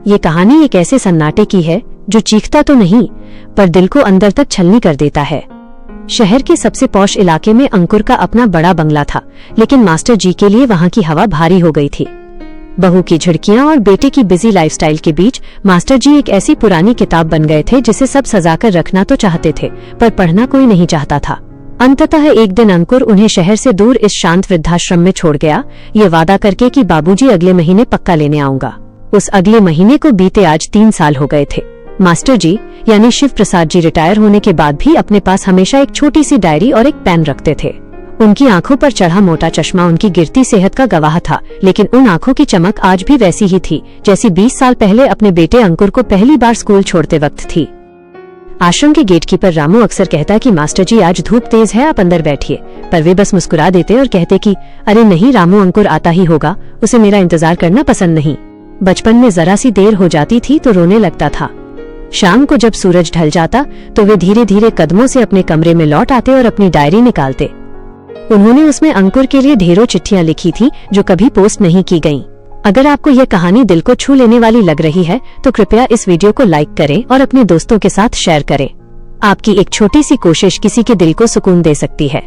ये कहानी एक ऐसे सन्नाटे की है जो चीखता तो नहीं पर दिल को अंदर तक छलनी कर देता है। शहर के सबसे पॉश इलाके में अंकुर का अपना बड़ा बंगला था, लेकिन मास्टर जी के लिए वहाँ की हवा भारी हो गई थी। बहू की झिड़कियां और बेटे की बिजी लाइफस्टाइल के बीच मास्टर जी एक ऐसी पुरानी किताब बन गए थे जिसे सब सजाकर रखना तो चाहते थे पर पढ़ना कोई नहीं चाहता था। अंततः एक दिन अंकुर उन्हें शहर से दूर इस शांत वृद्धाश्रम में छोड़ गया, ये वादा करके कि बाबूजी अगले महीने पक्का लेने आऊंगा। उस अगले महीने को बीते आज 3 साल हो गए थे। मास्टर जी यानी शिव प्रसाद जी रिटायर होने के बाद भी अपने पास हमेशा एक छोटी सी डायरी और एक पेन रखते थे। उनकी आंखों पर चढ़ा मोटा चश्मा उनकी गिरती सेहत का गवाह था, लेकिन उन आंखों की चमक आज भी वैसी ही थी जैसी 20 साल पहले अपने बेटे अंकुर को पहली बार स्कूल छोड़ते वक्त थी। आश्रम के गेटकीपर रामू अक्सर कहता कि मास्टर जी आज धूप तेज है, आप अंदर बैठिए, पर वे बस मुस्कुरा देते और कहते कि अरे नहीं रामू, अंकुर आता ही होगा, उसे मेरा इंतजार करना पसंद नहीं। बचपन में जरा सी देर हो जाती थी तो रोने लगता था। शाम को जब सूरज ढल जाता तो वे धीरे धीरे कदमों से अपने कमरे में लौट आते और अपनी डायरी निकालते। उन्होंने उसमें अंकुर के लिए ढेरों चिट्ठियां लिखी थी जो कभी पोस्ट नहीं की गईं। अगर आपको यह कहानी दिल को छू लेने वाली लग रही है तो कृपया इस वीडियो को लाइक करें और अपने दोस्तों के साथ शेयर करें। आपकी एक छोटी सी कोशिश किसी के दिल को सुकून दे सकती है।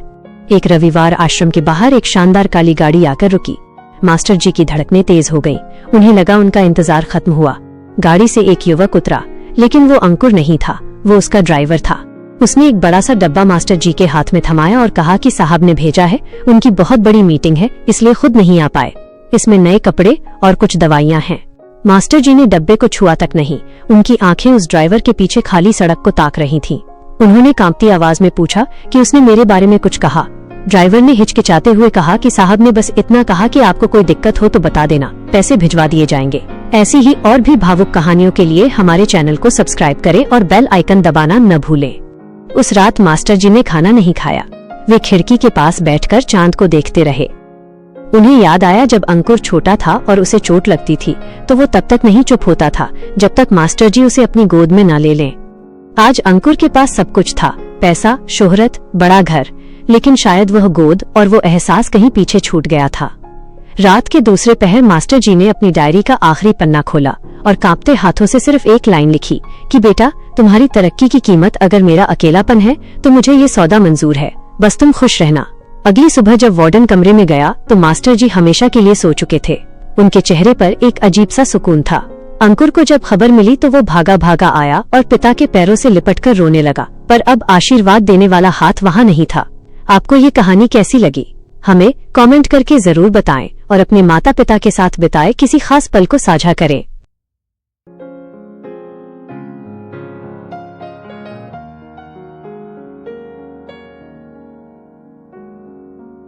एक रविवार आश्रम के बाहर एक शानदार काली गाड़ी आकर रुकी। मास्टर जी की धड़कनें तेज हो गईं। उन्हें लगा उनका इंतजार खत्म हुआ। गाड़ी से एक युवक उतरा, लेकिन वो अंकुर नहीं था, वो उसका ड्राइवर था। उसने एक बड़ा सा डब्बा मास्टर जी के हाथ में थमाया और कहा कि साहब ने भेजा है, उनकी बहुत बड़ी मीटिंग है इसलिए खुद नहीं आ पाए। इसमें नए कपड़े और कुछ दवाइयाँ हैं। मास्टर जी ने डब्बे को छुआ तक नहीं, उनकी आंखें उस ड्राइवर के पीछे खाली सड़क को ताक रही थीं। उन्होंने कांपती आवाज में पूछा कि उसने मेरे बारे में कुछ कहा। ड्राइवर ने हिचकिचाते हुए कहा कि साहब ने बस इतना कहा कि आपको कोई दिक्कत हो तो बता देना, पैसे भिजवा दिए जाएंगे। ऐसी ही और भी भावुक कहानियों के लिए हमारे चैनल को सब्सक्राइब करें और बेल आइकन दबाना न भूलें। उस रात मास्टर जी ने खाना नहीं खाया। वे खिड़की के पास बैठकर चांद को देखते रहे। उन्हें याद आया जब अंकुर छोटा था और उसे चोट लगती थी तो वो तब तक नहीं चुप होता था जब तक मास्टर जी उसे अपनी गोद में न ले लें। आज अंकुर के पास सब कुछ था, पैसा, शोहरत, बड़ा घर, लेकिन शायद वह गोद और वो एहसास कहीं पीछे छूट गया था। रात के दूसरे पहर मास्टर जी ने अपनी डायरी का आखिरी पन्ना खोला और कांपते हाथों से सिर्फ एक लाइन लिखी कि बेटा, तुम्हारी तरक्की की कीमत अगर मेरा अकेलापन है तो मुझे ये सौदा मंजूर है, बस तुम खुश रहना। अगली सुबह जब वार्डन कमरे में गया तो मास्टर जी हमेशा के लिए सो चुके थे। उनके चेहरे पर एक अजीब सा सुकून था। अंकुर को जब खबर मिली तो वो भागा भागा आया और पिता के पैरों से लिपटकर रोने लगा, पर अब आशीर्वाद देने वाला हाथ वहाँ नहीं था। आपको ये कहानी कैसी लगी हमें कमेंट करके जरूर बताएं और अपने माता पिता के साथ बिताए किसी खास पल को साझा करें।